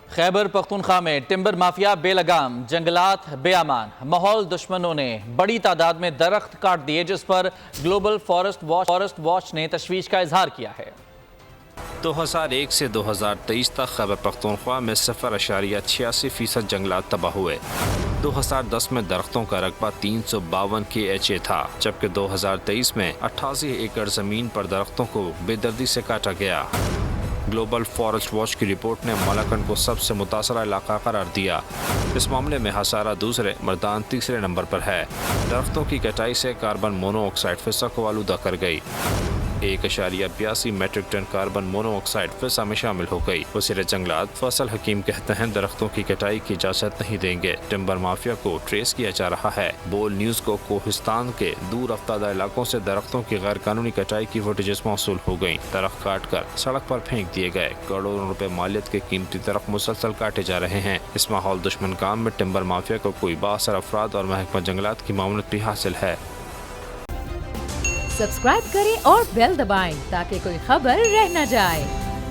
خیبر پختونخوا میں timber mafia بے لگام، جنگلات بے امان، ماحول دشمنوں نے بڑی تعداد میں درخت کاٹ دیے، جس پر گلوبل فارسٹ واچ نے تشویش کا اظہار کیا ہے۔ 2001 سے 2023 تک خیبر پختونخوا میں 0.86% جنگلات تباہ ہوئے۔ 2010 میں درختوں کا رقبہ 352 kHa تھا، جبکہ 2023 میں 88 ایکڑ زمین پر درختوں کو بے دردی سے کاٹا گیا۔ گلوبل فارسٹ واچ کی رپورٹ نے مالاکنڈ کو سب سے متاثرہ علاقہ قرار دیا۔ اس معاملے میں ہسارہ دوسرے، مردان تیسرے نمبر پر ہے۔ درختوں کی کٹائی سے کاربن مونو آکسائڈ فضا کو آلودہ کر گئی۔ 1.82 metric ton carbon monoxide فضا میں شامل ہو گئی۔ وزیر جنگلات فیصل حکیم کہتے ہیں درختوں کی کٹائی کی اجازت نہیں دیں گے۔ ٹمبر مافیا کو ٹریس کیا جا رہا ہے۔ بول نیوز کو کوہستان کے دور افتادہ علاقوں سے درختوں کی غیر قانونی کٹائی کی فوٹیجز موصول ہو گئیں۔ درخت کاٹ کر سڑک پر پھینک دیے گئے۔ کروڑوں روپے مالیت کے قیمتی درخت مسلسل کاٹے جا رہے ہیں۔ اس ماحول دشمن کام میں ٹمبر مافیا کو کوئی بااثر افراد اور محکمہ جنگلات کی معاونت بھی حاصل ہے۔ سبسکرائب کریں اور بیل دبائیں تاکہ کوئی خبر رہ نہ جائے۔